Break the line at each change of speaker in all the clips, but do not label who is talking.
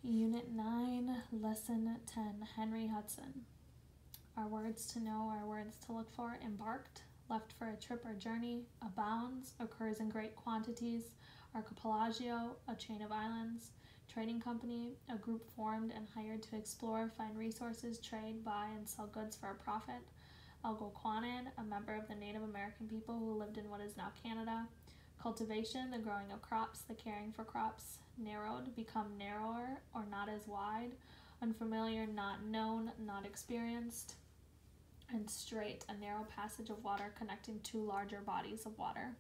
Unit 9, Lesson 10, Henry Hudson. Our words to know, our words to look for: embarked, left for a trip or journey; abounds, occurs in great quantities; archipelago, a chain of islands; trading company, a group formed and hired to explore, find resources, trade, buy, and sell goods for a profit; Algonquin, a member of the Native American people who lived in what is now Canada; cultivation, the growing of crops, the caring for crops; narrowed, become narrower or not as wide; unfamiliar, not known, not experienced; and straight, a narrow passage of water connecting two larger bodies of water.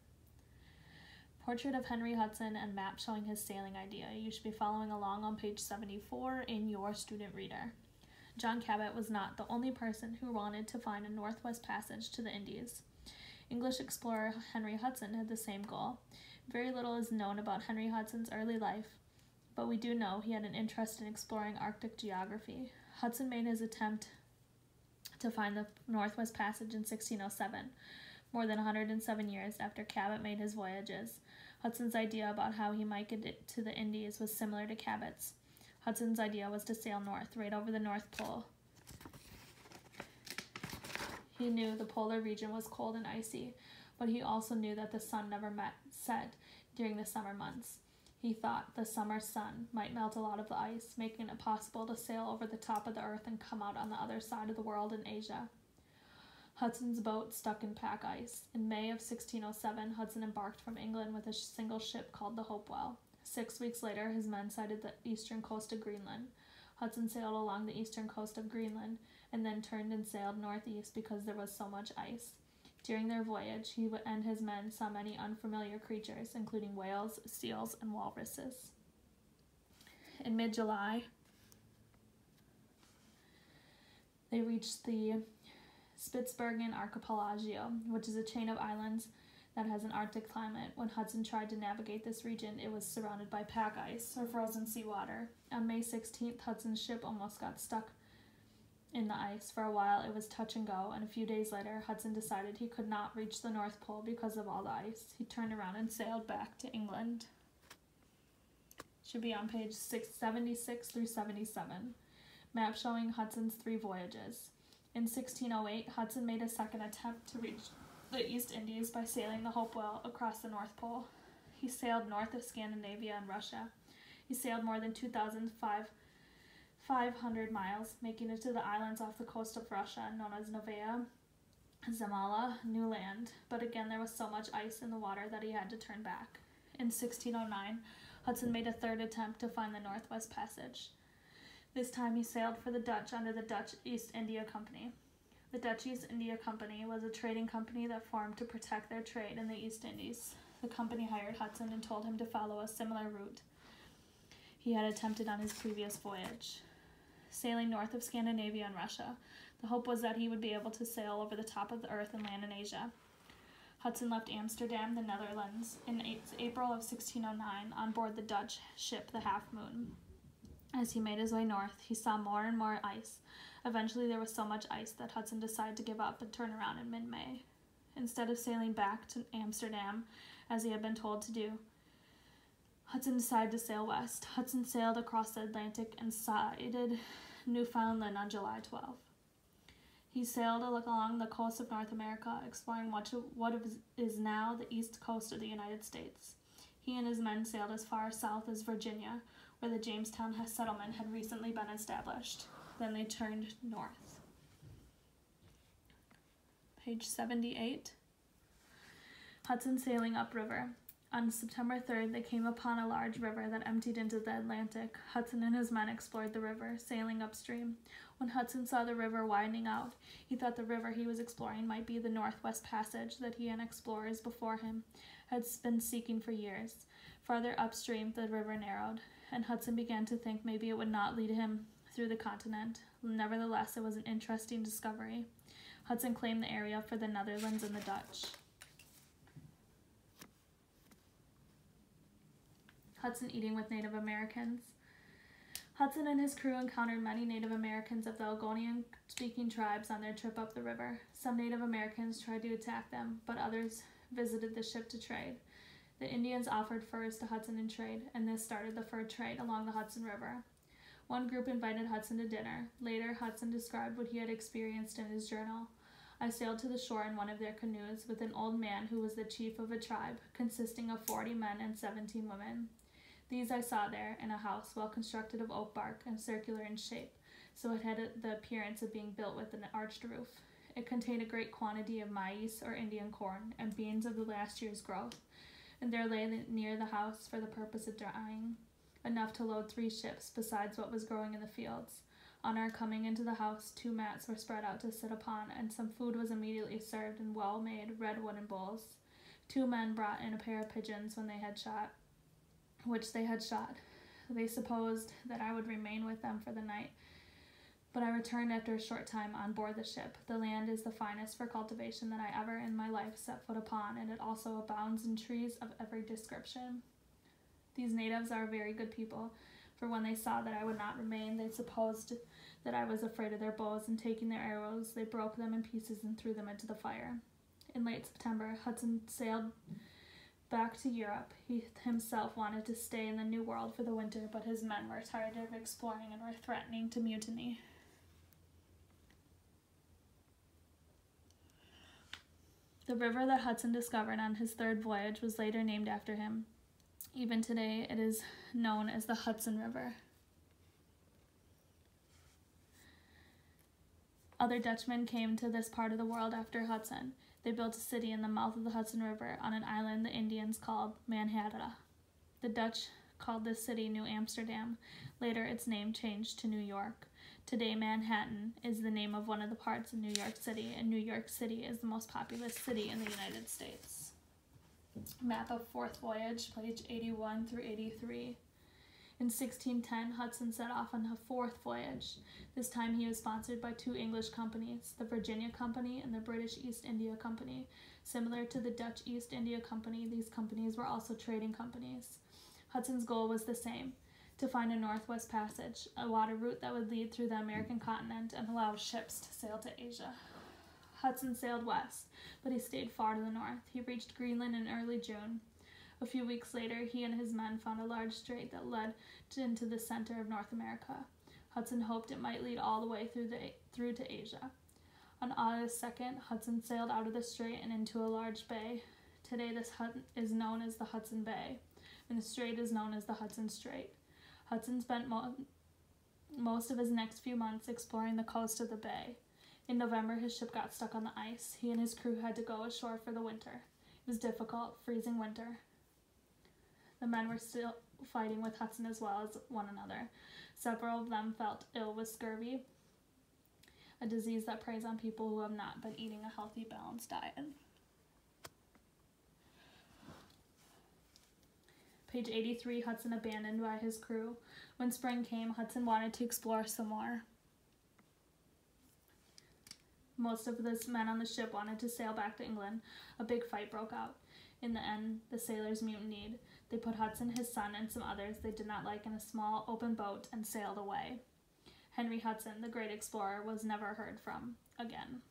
Portrait of Henry Hudson and map showing his sailing idea. You should be following along on page 74 in your student reader. John Cabot was not the only person who wanted to find a northwest passage to the Indies. English explorer Henry Hudson had the same goal. Very little is known about Henry Hudson's early life, but we do know he had an interest in exploring Arctic geography. Hudson made his attempt to find the Northwest Passage in 1607, more than 107 years after Cabot made his voyages. Hudson's idea about how he might get it to the Indies was similar to Cabot's. Hudson's idea was to sail north, right over the North Pole. He knew the polar region was cold and icy, but he also knew that the sun never set during the summer months. He thought the summer sun might melt a lot of the ice, making it possible to sail over the top of the earth and come out on the other side of the world in Asia. Hudson's boat stuck in pack ice. In May of 1607, Hudson embarked from England with a single ship called the Hopewell. 6 weeks later, his men sighted the eastern coast of Greenland. Hudson sailed along the eastern coast of Greenland and then turned and sailed northeast because there was so much ice. During their voyage, he and his men saw many unfamiliar creatures, including whales, seals, and walruses. In mid-July, they reached the Spitsbergen Archipelago, which is a chain of islands that has an Arctic climate. When Hudson tried to navigate this region, it was surrounded by pack ice, or frozen seawater. On May 16th, Hudson's ship almost got stuck in the ice. For a while, it was touch and go, and a few days later, Hudson decided he could not reach the North Pole because of all the ice. He turned around and sailed back to England. Should be on page 76 through 77. Map showing Hudson's 3 voyages. In 1608, Hudson made a second attempt to reach the East Indies by sailing the Hopewell across the North Pole. He sailed north of Scandinavia and Russia. He sailed more than 2,500 miles, making it to the islands off the coast of Russia, known as Novaya Zemlya, New Land. But again, there was so much ice in the water that he had to turn back. In 1609, Hudson made a third attempt to find the Northwest Passage. This time he sailed for the Dutch under the Dutch East India Company. The Dutch East India Company was a trading company that formed to protect their trade in the East Indies. The company hired Hudson and told him to follow a similar route he had attempted on his previous voyage. Sailing north of Scandinavia and Russia, the hope was that he would be able to sail over the top of the earth and land in Asia. Hudson left Amsterdam, the Netherlands, in April of 1609 on board the Dutch ship the Half Moon. As he made his way north, he saw more and more ice. Eventually, there was so much ice that Hudson decided to give up and turn around in mid-May. Instead of sailing back to Amsterdam, as he had been told to do, Hudson decided to sail west. Hudson sailed across the Atlantic and sighted Newfoundland on July 12. He sailed along the coast of North America, exploring what is now the east coast of the United States. He and his men sailed as far south as Virginia, where the Jamestown settlement had recently been established. Then they turned north. Page 78. Hudson sailing upriver. On September 3rd, they came upon a large river that emptied into the Atlantic. Hudson and his men explored the river, sailing upstream. When Hudson saw the river widening out, he thought the river he was exploring might be the Northwest Passage that he and explorers before him had been seeking for years. Farther upstream, the river narrowed, and Hudson began to think maybe it would not lead him through the continent. Nevertheless, it was an interesting discovery. Hudson claimed the area for the Netherlands and the Dutch. Hudson eating with Native Americans. Hudson and his crew encountered many Native Americans of the Algonquian-speaking tribes on their trip up the river. Some Native Americans tried to attack them, but others visited the ship to trade. The Indians offered furs to Hudson in trade, and this started the fur trade along the Hudson River. One group invited Hudson to dinner. Later, Hudson described what he had experienced in his journal. I sailed to the shore in one of their canoes with an old man who was the chief of a tribe, consisting of 40 men and 17 women. These I saw there, in a house well constructed of oak bark and circular in shape, so it had the appearance of being built with an arched roof. It contained a great quantity of maize, or Indian corn, and beans of the last year's growth, and there lay near the house, for the purpose of drying, enough to load 3 ships, besides what was growing in the fields. On our coming into the house, 2 mats were spread out to sit upon, and some food was immediately served in well-made red wooden bowls. 2 men brought in a pair of pigeons which they had shot. They supposed that I would remain with them for the night, but I returned after a short time on board the ship. The land is the finest for cultivation that I ever in my life set foot upon, and it also abounds in trees of every description. These natives are very good people, for when they saw that I would not remain, they supposed that I was afraid of their bows, and taking their arrows, they broke them in pieces and threw them into the fire. In late September, Hudson sailed back to Europe. He himself wanted to stay in the New World for the winter, but his men were tired of exploring and were threatening to mutiny. The river that Hudson discovered on his 3rd voyage was later named after him. Even today, it is known as the Hudson River. Other Dutchmen came to this part of the world after Hudson. They built a city in the mouth of the Hudson River on an island the Indians called Manhattan. The Dutch called this city New Amsterdam. Later, its name changed to New York. Today, Manhattan is the name of one of the parts of New York City, and New York City is the most populous city in the United States. Map of 4th voyage, page 81 through 83. In 1610, Hudson set off on a 4th voyage. This time he was sponsored by 2 English companies, the Virginia Company and the British East India Company. Similar to the Dutch East India Company, these companies were also trading companies. Hudson's goal was the same, to find a northwest passage, a water route that would lead through the American continent and allow ships to sail to Asia. Hudson sailed west, but he stayed far to the north. He reached Greenland in early June. A few weeks later, he and his men found a large strait that led into the center of North America. Hudson hoped it might lead all the way through to Asia. On August 2nd, Hudson sailed out of the strait and into a large bay. Today, this is known as the Hudson Bay, and the strait is known as the Hudson Strait. Hudson spent most of his next few months exploring the coast of the bay. In November, his ship got stuck on the ice. He and his crew had to go ashore for the winter. It was difficult, freezing winter. The men were still fighting with Hudson as well as one another. Several of them felt ill with scurvy, a disease that preys on people who have not been eating a healthy, balanced diet. Page 83, Hudson abandoned by his crew. When spring came, Hudson wanted to explore some more. Most of the men on the ship wanted to sail back to England. A big fight broke out. In the end, the sailors mutinied. They put Hudson, his son, and some others they did not like in a small, open boat and sailed away. Henry Hudson, the great explorer, was never heard from again.